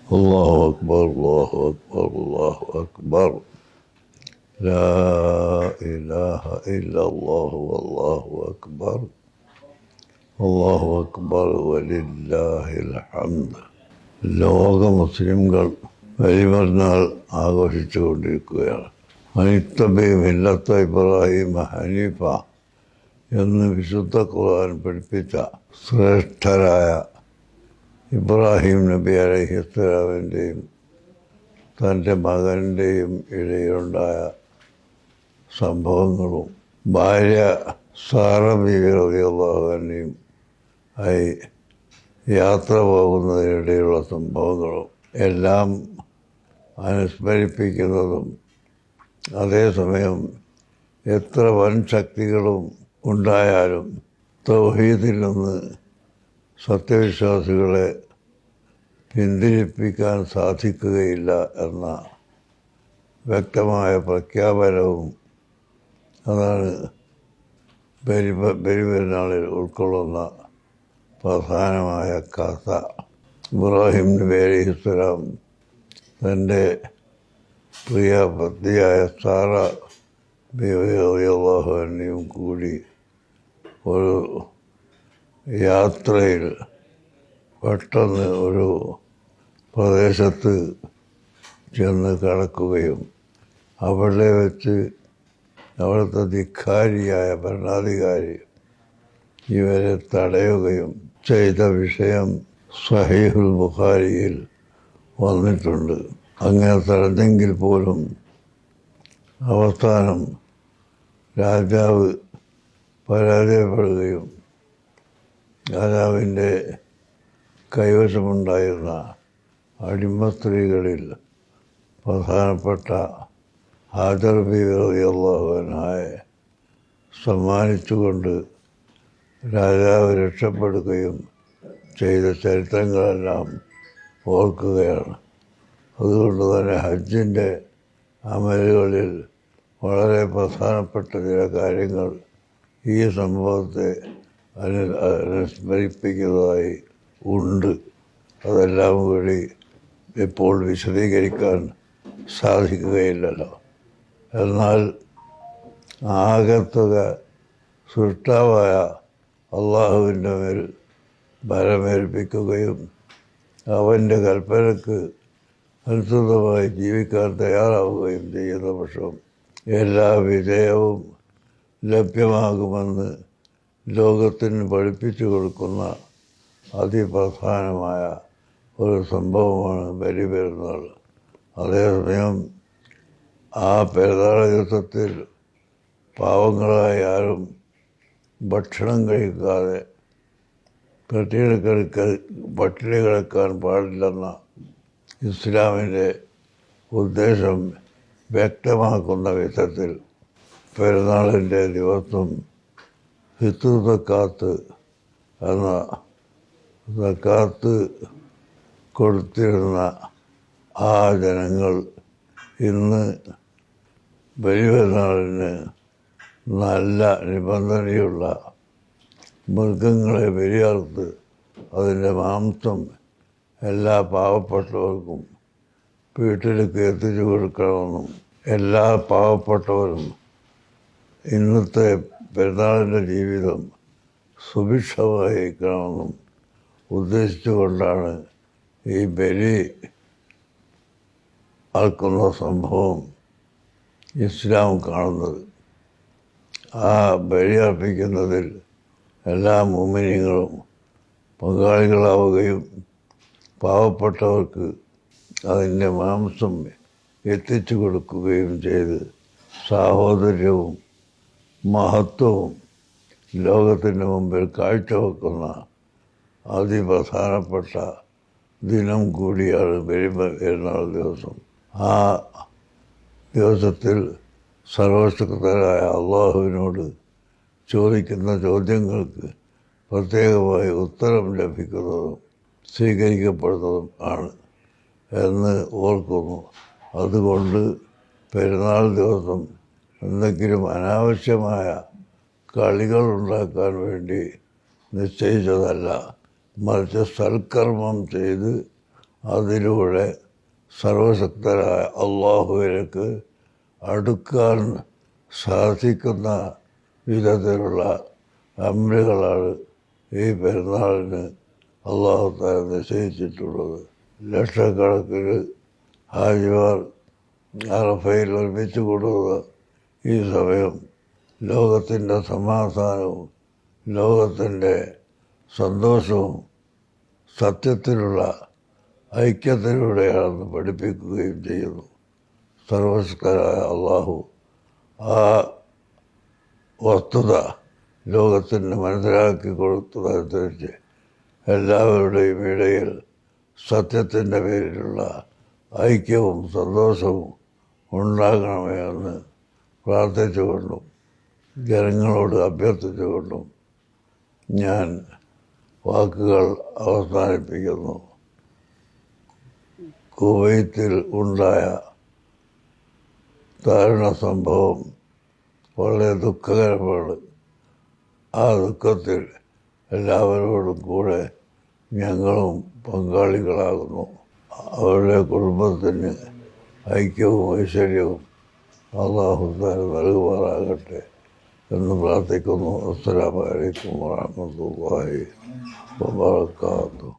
الله أكبر الله أكبر الله أكبر لا إله إلا الله والله أكبر الله أكبر ولله الحمد. ലോക മുസ്ലിംകൾ ബലിപെരുന്നാൾ ആഘോഷിച്ചുകൊണ്ടിരിക്കുകയാണ്. അനിത്തബി മില്ലത്ത ഇബ്രാഹിം ഹനീഫ എന്ന് വിശുദ്ധ ഖുർആൻ പഠിപ്പിച്ച ശ്രേഷ്ഠരായ ഇബ്രാഹിം നബി അലൈഹിസ്സലാമിൻ്റെയും തൻ്റെ മകൻ്റെയും ഇടയിലുണ്ടായ സംഭവങ്ങളും ഭാര്യ സാറ ബീവി റളിയല്ലാഹു അൻഹയും ആയി യാത്ര പോകുന്നതിനിടയിലുള്ള സംഭവങ്ങളും എല്ലാം അനുസ്മരിപ്പിക്കുന്നതും അതേസമയം എത്ര വൻ ശക്തികളും ഉണ്ടായാലും തൗഹീദിൽ നിന്ന് സത്യവിശ്വാസികളെ പിന്തിരിപ്പിക്കാൻ സാധിക്കുകയില്ല എന്ന വ്യക്തമായ പ്രഖ്യാപനവും അതാണ് ബലിപെരുന്നാളിൽ ഉൾക്കൊള്ളുന്ന പ്രധാനമായ കഥ. ഇബ്രാഹിം നബി അലൈഹിസ്സലാം തൻ്റെ പ്രിയ പത്നിയായ സാറ ബീവി റളിയല്ലാഹു അൻഹയും കൂടി ഒരു യാത്രയിൽ പെട്ടെന്ന് ഒരു പ്രദേശത്ത് ചെന്ന് കടക്കുകയും അവിടെ വെച്ച് അവിടുത്തെ ധിക്കാരിയായ ഭരണാധികാരി ഇവരെ തടയുകയും ചെയ്ത വിഷയം സ്വഹീഹുൽ ബുഖാരിയിൽ വന്നിട്ടുണ്ട്. അങ്ങനെ തടഞ്ഞെങ്കിൽ പോലും അവസാനം രാജാവ് പരാജയപ്പെടുകയും രാജാവിൻ്റെ കൈവശമുണ്ടായിരുന്ന അടിമ സ്ത്രീകളിൽ പ്രധാനപ്പെട്ട ഹാജർ ബീവി റളിയല്ലാഹു അൻഹയെ സമ്മാനിച്ചുകൊണ്ട് രാജാവ് രക്ഷപ്പെടുകയും ചെയ്ത ചരിത്രങ്ങളെല്ലാം ഓർക്കുകയാണ്. അതുകൊണ്ട് തന്നെ ഹജ്ജിൻ്റെ അമലുകളിൽ വളരെ പ്രധാനപ്പെട്ട ചില കാര്യങ്ങൾ ഈ സംഭവത്തെ അനുസ്മരിപ്പിക്കുന്നതായി ഉണ്ട്. അതെല്ലാം കൂടി ഇപ്പോൾ വിശദീകരിക്കാൻ സാധിക്കുകയില്ലല്ലോ. എന്നാൽ ആകത്തുക സൃഷ്ടാവായ അള്ളാഹുവിൻ്റെ മേൽ ഭരമേൽപ്പിക്കുകയും അവൻ്റെ കൽപ്പനക്ക് അനുസൃതമായി ജീവിക്കാൻ തയ്യാറാവുകയും ചെയ്യുന്ന പക്ഷം എല്ലാ വിജയവും ലഭ്യമാകുമെന്ന് ലോകത്തിന് പഠിപ്പിച്ചു കൊടുക്കുന്ന അതിപ്രധാനമായ ഒരു സംഭവമാണ് ബലിപെരുന്നാൾ. അതേസമയം ആ പെരുന്നാൾ ദിവസത്തിൽ പാവങ്ങളായ ആരും ഭക്ഷണം കഴിക്കാതെ പട്ടിണി കിടക്കാൻ പാടില്ലെന്ന ഇസ്ലാമിൻ്റെ ഉദ്ദേശം വ്യക്തമാക്കുന്ന വിധത്തിൽ പെരുന്നാളിൻ്റെ ദിവസം ഫിത്ർ സക്കാത്ത് എന്ന സക്കാത്ത് കൊടുത്തിരുന്ന ആ ജനങ്ങൾ ഇന്ന് ബലിപെരുന്നാളിന് നല്ല നിബന്ധനയുള്ള മൃഗങ്ങളെ ബലിയറുത്ത് അതിൻ്റെ മാംസം എല്ലാ പാവപ്പെട്ടവർക്കും വീട്ടിലേക്ക് എത്തിച്ചു കൊടുക്കണമെന്നും എല്ലാ പാവപ്പെട്ടവരും ഇന്നത്തെ പെരുന്നാളിൻ്റെ ജീവിതം സുഭിക്ഷമായിരിക്കണമെന്നും ഉദ്ദേശിച്ചുകൊണ്ടാണ് ഈ ബലി അർക്കുന്ന സംഭവം ഇസ്ലാം കാണുന്നത്. ആ ബലി അർപ്പിക്കുന്നതിൽ എല്ലാ മുഅ്മിനീങ്ങളും പങ്കാളികളാവുകയും പാവപ്പെട്ടവർക്ക് അതിൻ്റെ മാംസം എത്തിച്ചു കൊടുക്കുകയും ചെയ്ത് സാഹോദര്യവും മഹത്വവും ലോകത്തിൻ്റെ മുമ്പിൽ കാഴ്ചവെക്കുന്ന അതിപ്രധാനപ്പെട്ട ദിനം കൂടിയാണ് ബലിപെരുന്നാൾ ദിവസം. ആ ദിവസത്തിൽ സർവശക്തനായ അള്ളാഹുവിനോട് ചോദിക്കുന്ന ചോദ്യങ്ങൾക്ക് പ്രത്യേകമായി ഉത്തരം ലഭിക്കുന്നതും സ്വീകരിക്കപ്പെടുന്നതും ആണ് എന്ന് ഓർക്കുന്നു. അതുകൊണ്ട് പെരുന്നാൾ ദിവസം എന്തെങ്കിലും അനാവശ്യമായ കളികൾ ഉണ്ടാക്കാൻ വേണ്ടി നിശ്ചയിച്ചതല്ല, മറിച്ച് സൽക്കർമ്മം ചെയ്ത് അതിലൂടെ സർവശക്തരായ അള്ളാഹുവിലേക്ക് അടുക്കാൻ സാധിക്കുന്ന വിധത്തിലുള്ള അമലുകളാണ് ഈ പെരുന്നാളിന് അള്ളാഹു തആല നിശ്ചയിച്ചിട്ടുള്ളത്. ലക്ഷക്കണക്കിന് ഹാജിമാർ അറഫയിൽ ഒരുമിച്ച് കൂടുന്ന ഈ സമയം ലോകത്തിൻ്റെ സമാധാനവും ലോകത്തിൻ്റെ സന്തോഷവും സത്യത്തിലുള്ള ഐക്യത്തിലൂടെയാണെന്ന് പഠിപ്പിക്കുകയും ചെയ്യുന്നു. സർവശക്തനായ അള്ളാഹു ആ വസ്തുത ലോകത്തിന് മനസ്സിലാക്കി കൊടുത്തതനുസരിച്ച് എല്ലാവരുടെയും ഇടയിൽ സത്യത്തിൻ്റെ പേരിലുള്ള ഐക്യവും സന്തോഷവും ഉണ്ടാകണമേ എന്ന് പ്രാർത്ഥിച്ചുകൊണ്ടും ജനങ്ങളോട് അഭ്യർത്ഥിച്ചുകൊണ്ടും ഞാൻ വാക്കുകൾ അവസാനിപ്പിക്കുന്നു. കുവൈത്തിൽ ഉണ്ടായ ദാരുണ സംഭവം വളരെ ദുഃഖകരമാണ്. ആ ദുഃഖത്തിൽ എല്ലാവരോടും കൂടെ ഞങ്ങളും പങ്കാളികളാകുന്നു. അവരുടെ കുടുംബത്തിന് ഐക്യവും ഐശ്വര്യവും അല്ലാഹു തആല നൽകുമാറാകട്ടെ എന്ന് പ്രാർത്ഥിക്കുന്നു. അസ്സലാമു അലൈക്കും വറഹ്മത്തുള്ളാഹി വബറകാതുഹു.